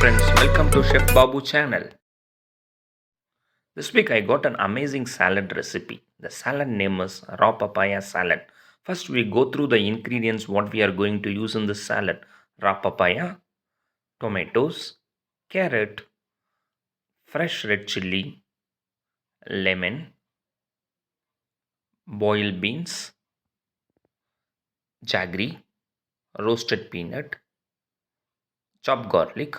friends, welcome to Chef Babu channel. This week I got an amazing salad recipe. The salad name is raw papaya salad. First we go through the ingredients what we are going to use in this salad. Raw papaya, tomatoes, carrot, fresh red chili, lemon, boiled beans, jaggery, roasted peanut, chopped garlic,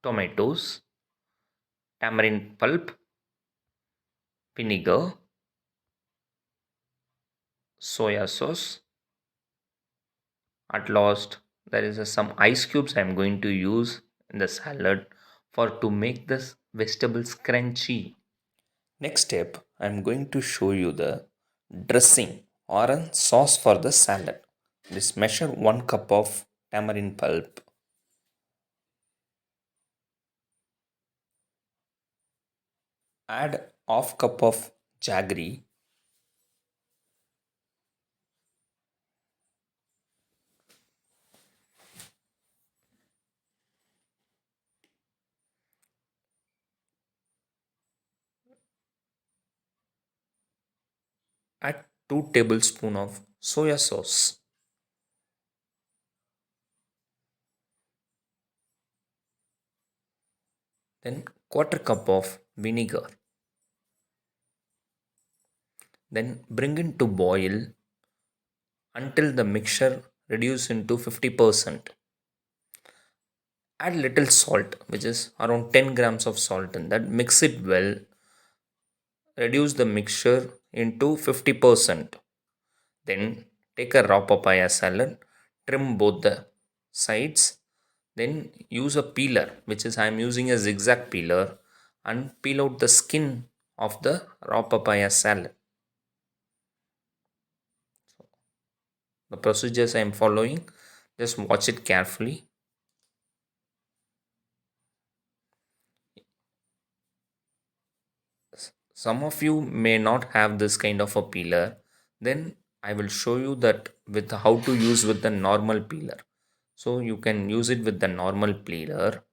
tomatoes, tamarind pulp, vinegar, soya sauce. At last, there is some ice cubes I am going to use in the salad for to make this vegetables crunchy. Next step, I am going to show you the dressing or a sauce for the salad. This measure 1 cup of tamarind pulp, add half cup of jaggery, add 2 tablespoons of soya sauce, then quarter cup of vinegar, then bring it to boil until the mixture reduces into 50%. Add little salt, which is around 10 grams of salt in that. Mix it well. Reduce the mixture into 50%. Then take a raw papaya salad, trim both the sides. Then use a peeler, which is I am using a zigzag peeler, and peel out the skin of the raw papaya salad. The procedures I am following, just watch it carefully. Some of you may not have this kind of a peeler, then I will show you that with how to use with the normal peeler. So you can use it with the normal peeler,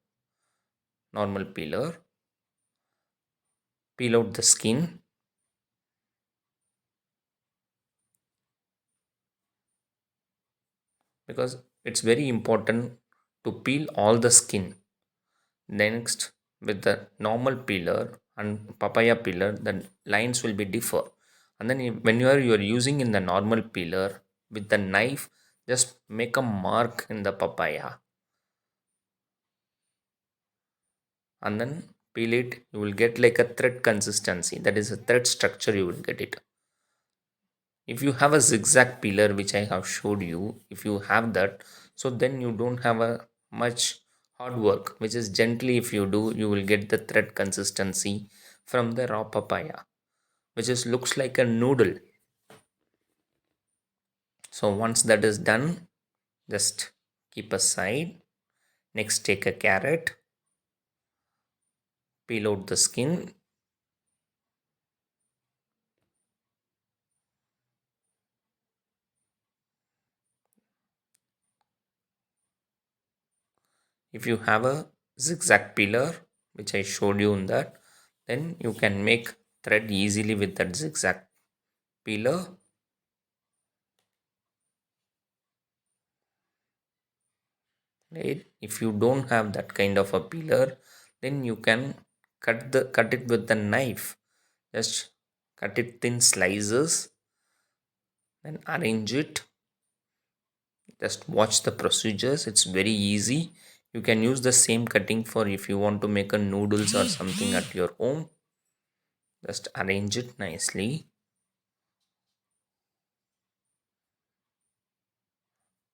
peel out the skin, because it's very important to peel all the skin. Next, with the normal peeler and papaya peeler, the lines will be differ. And then when you are using in the normal peeler with the knife, just make a mark in the papaya and then peel it. You will get like a thread consistency, that is a thread structure you will get it. If you have a zigzag peeler which I have showed you, if you have that, so then you don't have a much hard work, which is gently if you do, you will get the thread consistency from the raw papaya, which is looks like a noodle. So once that is done, just keep aside. Next, take a carrot, peel out the skin. If you have a zigzag peeler, which I showed you in that, then you can make thread easily with that zigzag peeler. Right? If you don't have that kind of a peeler, then you can cut it with the knife. Just cut it thin slices, then arrange it. Just watch the procedures, it's very easy. You can use the same cutting for if you want to make a noodles or something at your home. Just arrange it nicely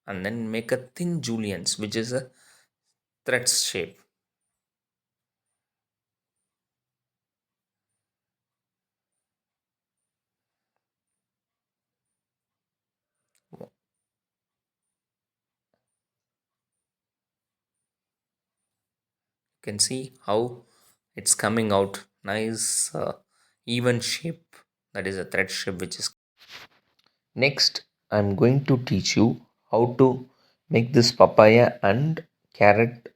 and then make a thin julienne, which is a thread shape. You can see how it's coming out nice, even shape, that is a thread shape which is. Next, I'm going to teach you how to make this papaya and carrot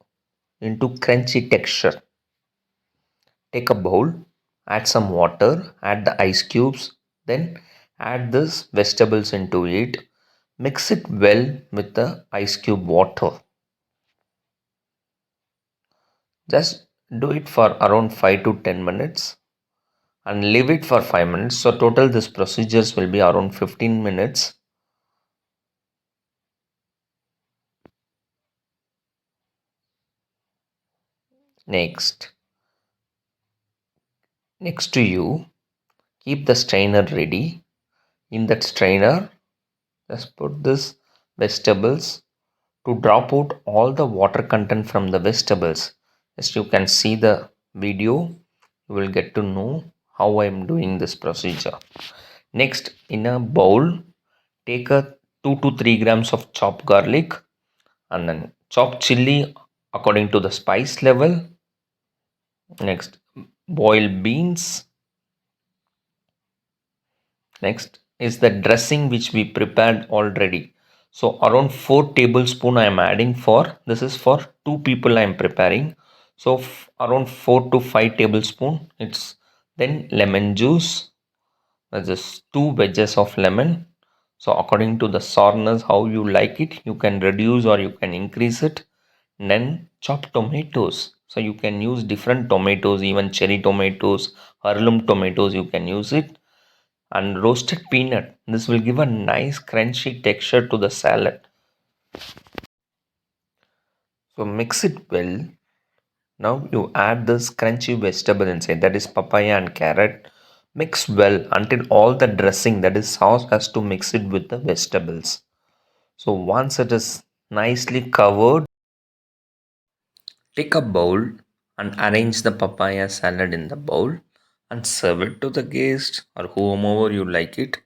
into crunchy texture. Take a bowl, add some water, add the ice cubes, then add this vegetables into it. Mix it well with the ice cube water. Just do it for around 5 to 10 minutes and leave it for 5 minutes. So total this procedures will be around 15 minutes. Next, next to you, keep the strainer ready. In that strainer, just put this vegetables to drop out all the water content from the vegetables. As you can see the video, you will get to know how I am doing this procedure. Next, in a bowl, take a 2 to 3 grams of chopped garlic and then chop chili according to the spice level. Next, boil beans. Next is the dressing which we prepared already. So around 4 tablespoon I am adding for this is for 2 people I am preparing. So around 4 to 5 tablespoon. It's then lemon juice. That's just 2 wedges of lemon. So according to the sourness how you like it, you can reduce or you can increase it. Then chopped tomatoes. So you can use different tomatoes, even cherry tomatoes, heirloom tomatoes, you can use it. And roasted peanut. This will give a nice crunchy texture to the salad. So mix it well. Now you add this crunchy vegetable inside, that is papaya and carrot. Mix well until all the dressing, that is sauce, has to mix it with the vegetables. So once it is nicely covered, take a bowl and arrange the papaya salad in the bowl and serve it to the guest or whomever you like it.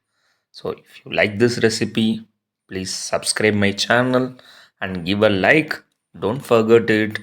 So if you like this recipe, please subscribe my channel and give a like. Don't forget it.